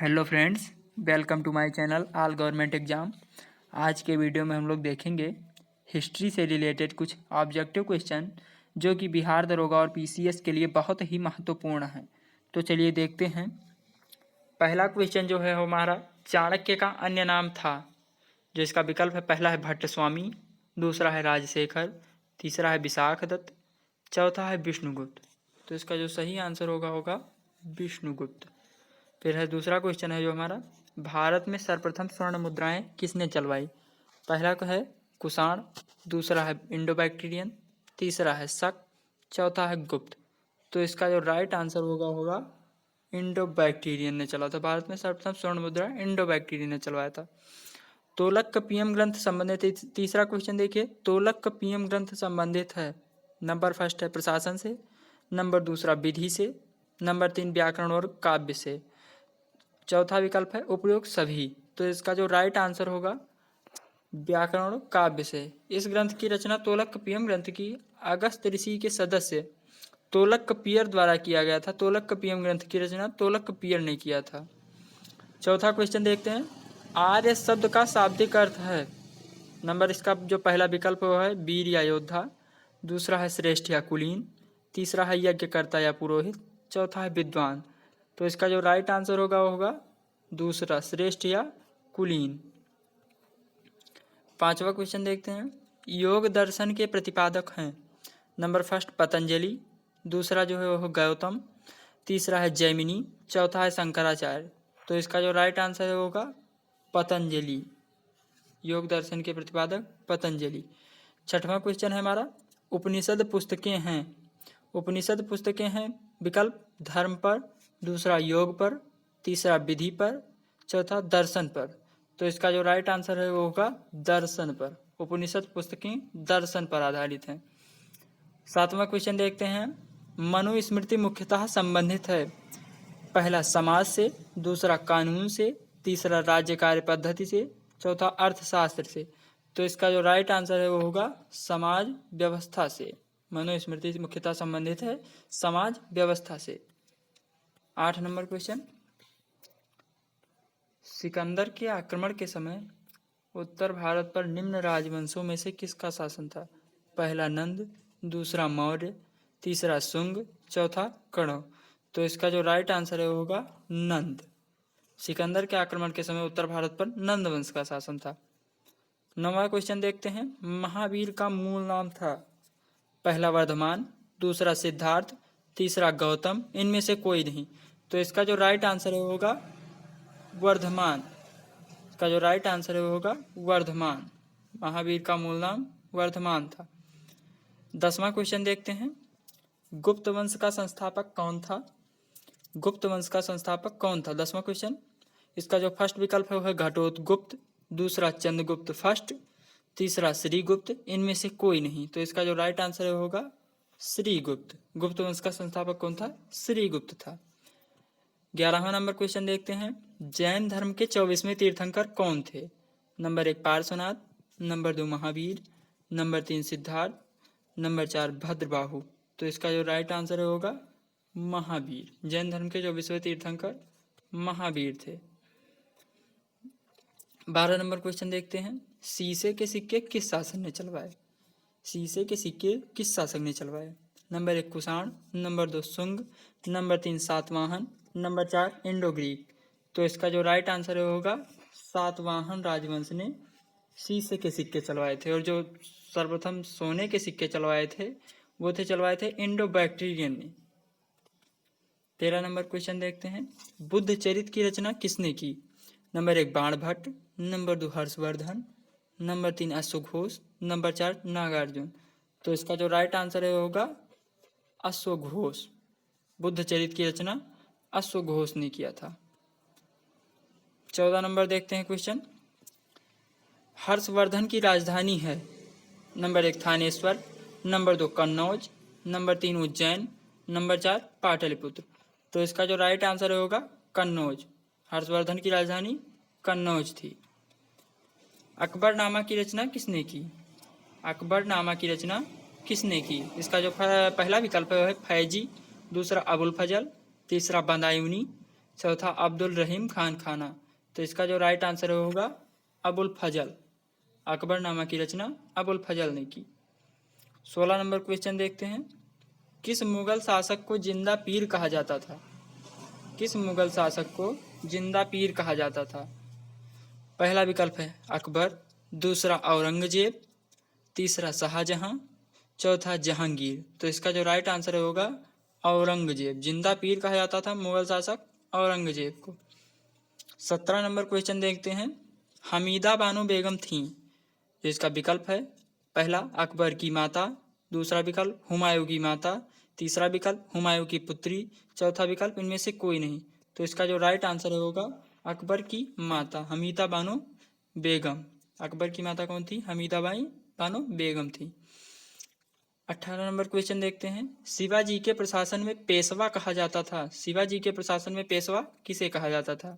Hello friends, welcome to my channel all government exam. आज के video में हम लोग देखेंगे हिस्ट्री से रिलेटेड कुछ ऑब्जेक्टिव क्वेश्चन जो कि बिहार दरोगा और पीसीएस के लिए बहुत ही महत्वपूर्ण है। तो चलिए देखते हैं। पहला क्वेश्चन जो है हमारा, चाणक्य का अन्य नाम था। जो इसका विकल्प है, पहला है भट्ट स्वामी, दूसरा है राजशेखर, तीसरा है विशाखदत्त, चौथा है विष्णुगुप्त। तो इसका जो सही आंसर होगा विष्णुगुप्त। फिर है दूसरा क्वेश्चन है जो हमारा, भारत में सर्वप्रथम स्वर्ण मुद्राएं किसने चलवाई। पहला का है कुषाण, दूसरा है इंडो बैक्टीरियन, तीसरा है शक, चौथा है गुप्त। तो इसका जो राइट आंसर होगा इंडो बैक्टीरियन ने चला था। भारत में सर्वप्रथम स्वर्ण मुद्रा इंडो बैक्टीरियन ने चलवाया था। तोलक का पीएम ग्रंथ संबंधित, तीसरा क्वेश्चन देखिए, तोलक का पीएम ग्रंथ संबंधित है। नंबर फर्स्ट है प्रशासन से, नंबर दूसरा विधि से, नंबर 3 व्याकरण और काव्य से, चौथा विकल्प है उपयोग सभी। तो इसका जो राइट आंसर होगा व्याकरण और काव्य से। इस ग्रंथ की रचना तोलक पीएम ग्रंथ की अगस्त ऋषि के सदस्य तोलक कपियर द्वारा किया गया था। तोलक कपियम ग्रंथ की रचना तोलक कपियर ने किया था। चौथा क्वेश्चन देखते हैं, आर्य शब्द का शाब्दिक अर्थ है। नंबर इसका जो पहला विकल्प है वीर या योद्धा, दूसरा है श्रेष्ठ या कुलीन, तीसरा है यज्ञकर्ता या पुरोहित, चौथा है विद्वान। तो इसका जो राइट आंसर होगा दूसरा, श्रेष्ठ या कुलीन। पांचवा क्वेश्चन देखते हैं, योग दर्शन के प्रतिपादक हैं। नंबर फर्स्ट पतंजलि, दूसरा जो है वो गौतम, तीसरा है जैमिनी, चौथा है शंकराचार्य। तो इसका जो राइट आंसर होगा पतंजलि। योग दर्शन के प्रतिपादक पतंजलि। छठवां क्वेश्चन है हमारा, उपनिषद पुस्तकें हैं। उपनिषद पुस्तकें हैं, विकल्प धर्म पर, दूसरा योग पर, तीसरा विधि पर, चौथा दर्शन पर। तो इसका जो राइट आंसर है वो होगा दर्शन पर। उपनिषद पुस्तकें दर्शन पर आधारित हैं। सातवां क्वेश्चन देखते हैं, मनुस्मृति मुख्यतः संबंधित है। पहला समाज से, दूसरा कानून से, तीसरा राज्य कार्य पद्धति से, चौथा अर्थशास्त्र से। तो इसका जो राइट आंसर है वो होगा समाज व्यवस्था से। मनुस्मृति मुख्यतः संबंधित है समाज व्यवस्था से। 8 नंबर क्वेश्चन, सिकंदर के आक्रमण के समय उत्तर भारत पर निम्न राजवंशों में से किसका शासन था। पहला नंद, दूसरा मौर्य, तीसरा शुंग, चौथा कण्व। तो इसका जो राइट आंसर है होगा नंद। सिकंदर के आक्रमण के समय उत्तर भारत पर नंद वंश का शासन था। 9वां क्वेश्चन देखते हैं, महावीर का मूल नाम था। पहला वर्धमान, दूसरा सिद्धार्थ, तीसरा गौतम, इनमें से कोई नहीं। तो इसका जो राइट आंसर होगा वर्धमान। इसका जो राइट आंसर होगा वर्धमान। महावीर का मूल नाम वर्धमान था। 10वां क्वेश्चन देखते हैं, गुप्त वंश का संस्थापक कौन था। गुप्त वंश का संस्थापक कौन था। 10वां क्वेश्चन, इसका जो फर्स्ट विकल्प है वह घटोत्कच, दूसरा चंद्रगुप्त फर्स्ट, तीसरा श्रीगुप्त, इनमें से कोई नहीं। तो इसका जो राइट आंसर होगा श्रीगुप्त। गुप्त वंश का संस्थापक कौन था, श्रीगुप्त था। 11वां नंबर क्वेश्चन देखते हैं, जैन धर्म के 24वें तीर्थंकर कौन थे। Number 1 Parshvanath, number 2 Mahavir, number 3 Siddharth, number 4 Bhadrabahu. तो इसका जो राइट आंसर होगा महावीर। जैन धर्म के 24वें तीर्थंकर महावीर थे। 12 नंबर क्वेश्चन देखते हैं, शीशे के सिक्के किस शासक ने चलवाए। शीशे के सिक्के किस शासक ने चलवाए। Number 1 Kushan, number 2 Shunga, number 3 Satavahana, number 4 Indo Greek. तो इसका जो राइट आंसर होगा सातवाहन राजवंश ने शीशे के सिक्के चलवाए थे। और जो सर्वप्रथम सोने के सिक्के चलवाए थे इंडो बैक्टीरियन ने। 13 नंबर क्वेश्चन देखते हैं, बुद्ध चरित की रचना किसने की। Number 1 Banabhatta, number 2 Harshavardhana, number 3 अश्वघोष, नंबर 4 नागार्जुन। तो इसका जो राइट आंसर है होगा अश्वघोष। बुद्ध चरित की रचना अश्वघोष ने किया था। 14 नंबर देखते हैं क्वेश्चन, हर्षवर्धन की राजधानी है। Number 1 Thaneshwar, number 2 Kannauj, number 3 Ujjain, number 4 Pataliputra. तो इसका जो राइट आंसर होगा कन्नौज। हर्षवर्धन की राजधानी कन्नौज थी। अकबरनामा की रचना किसने की। अकबरनामा की रचना किसने की। इसका जो पहला विकल्प है फैजी, दूसरा अबुल फजल, तीसरा बदायूनी, चौथा अब्दुल रहीम खान खाना। तो इसका जो राइट आंसर होगा अबुल फजल। अकबरनामा की रचना अबुल फजल ने की। 16 नंबर क्वेश्चन देखते हैं। किस मुगल शासक को जिंदा पीर कहा जाता था? किस मुगल शासक को जिंदा पीर कहा जाता था? पहला विकल्प है अकबर, दूसरा औरंगजेब, तीसरा शाहजहां, चौथा जहांगीर। तो इसका जो राइट आंसर होगा औरंगजेब। जिंदा पीर कहा जाता था मुगल शासक औरंगजेब को। 17 नंबर क्वेश्चन देखते हैं। हमीदा बानो बेगम थी। इसका विकल्प है पहला अकबर की माता, दूसरा विकल्प हुमायूं की माता, तीसरा विकल्प हुमायूं की पुत्री, चौथा विकल्प इनमें से कोई नहीं। तो इसका जो राइट आंसर होगा अकबर की माता हमीदा बानो बेगम। अकबर की माता कौन थी? हमीदा बानो बेगम थी। 18 नंबर क्वेश्चन देखते हैं। शिवाजी के प्रशासन में पेशवा कहा जाता था। शिवाजी के प्रशासन में पेशवा किसे कहा जाता था?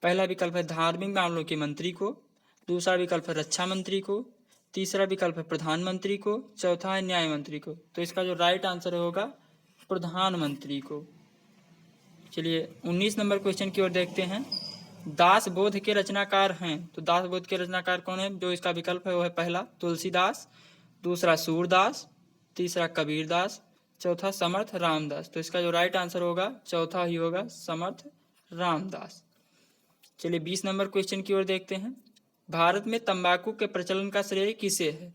पहला विकल्प है धार्मिक मामलों के मंत्री को, दूसरा विकल्प है रक्षा मंत्री को, तीसरा विकल्प है प्रधानमंत्री को, चौथा है न्याय मंत्री को। तो इसका जो राइट आंसर होगा प्रधानमंत्री को। चलिए 19 नंबर क्वेश्चन की ओर देखते हैं। दास बोध के रचनाकार हैं। तो दास बोध के रचनाकार कौन है? जो इसका विकल्प है वो है पहला तुलसीदास, दूसरा सूरदास, तीसरा कबीरदास, चौथा समर्थ रामदास। तो इसका जो राइट आंसर होगा चौथा ही होगा समर्थ रामदास। चलिए 20 नंबर क्वेश्चन की ओर देखते हैं। भारत में तंबाकू के प्रचलन का श्रेय किसे है?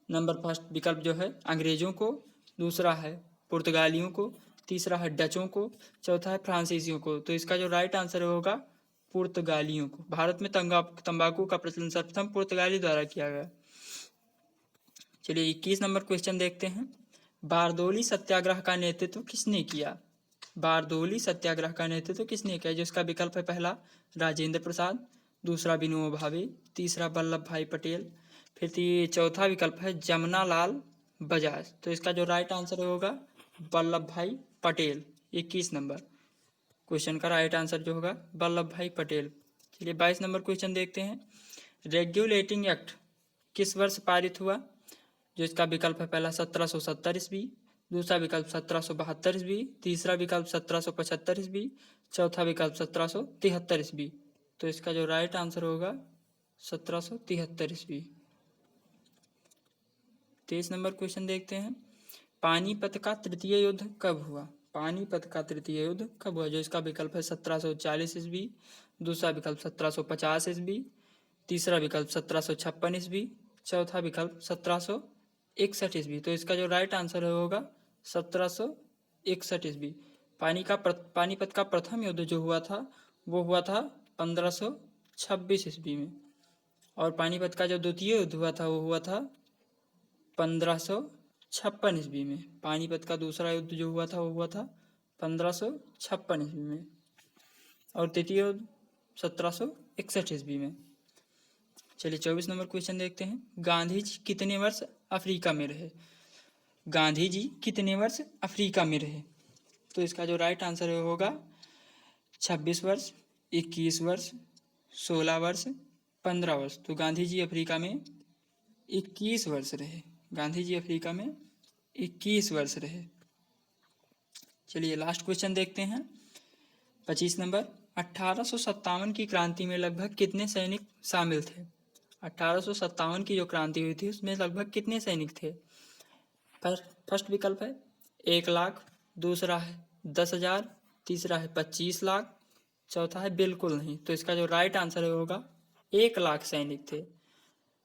नंबर फर्स्ट विकल्प जो है अंग्रेजों को, दूसरा है पुर्तगालियों को, तीसरा है डचों को, चौथा है फ्रांसीसियों को। तो इसका जो राइट आंसर होगा पुर्तगालियों को। भारत में तंबाकू का प्रचलन सर्वप्रथम पुर्तगाली द्वारा किया गया। चलिए 21 नंबर क्वेश्चन देखते हैं। बारदोली सत्याग्रह का नेतृत्व किसने किया? बारदोली सत्याग्रह का नेतृत्व किसने किया? जिसका विकल्प है पहला राजेंद्र प्रसाद, दूसरा विनोबा भावे, तीसरा वल्लभ भाई पटेल, फिर चौथा विकल्प है जमनालाल बजाज। तो इसका जो राइट आंसर होगा वल्लभ भाई पटेल। 21 नंबर क्वेश्चन का राइट आंसर जो होगा वल्लभ भाई पटेल। चलिए 22 नंबर क्वेश्चन देखते हैं। रेगुलेटिंग एक्ट किस वर्ष पारित हुआ? जो इसका विकल्प है पहला 1770 ईस्वी, दूसरा विकल्प 1772 ईस्वी, तीसरा विकल्प 1775 ईस्वी, चौथा विकल्प 1773 ईस्वी। तो इसका जो राइट आंसर होगा 1773 ईस्वी। 23 नंबर क्वेश्चन देखते हैं। पानीपत का तृतीय युद्ध कब हुआ? पानीपत का तृतीय युद्ध कब हुआ? जो इसका विकल्प है 1740 ईस्वी, दूसरा विकल्प 1750 ईस्वी, तीसरा विकल्प 1756 ईस्वी, चौथा विकल्प 1761 ईस्वी। तो इसका जो राइट आंसर होगा 1761 ईस्वी। पानीपत का प्रथम युद्ध जो हुआ था वो हुआ था 1526 ईस्वी में, और पानीपत का जो द्वितीय युद्ध हुआ था वो हुआ था 1556 ईस्वी में। पानीपत का दूसरा युद्ध जो हुआ था वो हुआ था 1556 ईस्वी में, और तृतीय युद्ध 1761 ईस्वी में। चलिए 24 नंबर क्वेश्चन देखते हैं। गांधी जी कितने वर्ष अफ्रीका में रहे? गांधी जी कितने वर्ष अफ्रीका में रहे? तो इसका जो राइट आंसर होगा 26 वर्ष, 21 वर्ष, 16 वर्ष, 15 वर्ष। तो गांधी जी अफ्रीका में 21 वर्ष रहे। गांधी जी अफ्रीका में 21 वर्ष रहे। चलिए लास्ट क्वेश्चन देखते हैं 25 नंबर। 1857 की क्रांति में लगभग कितने सैनिक शामिल थे? 1857 की जो क्रांति हुई थी उसमें लगभग कितने सैनिक थे? फर्स्ट विकल्प है 1 लाख, दूसरा है 10,000, तीसरा है 25 लाख, चौथा है बिल्कुल नहीं। तो इसका जो राइट आंसर होगा 1 लाख सैनिक थे।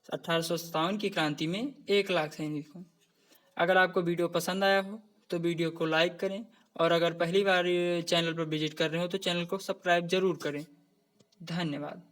1857 की क्रांति में 1 लाख सैनिक हों। अगर आपको वीडियो पसंद आया हो तो वीडियो को लाइक करें, और अगर पहली बार चैनल पर विजिट कर रहे हो तो चैनल को सब्सक्राइब जरूर करें। धन्यवाद।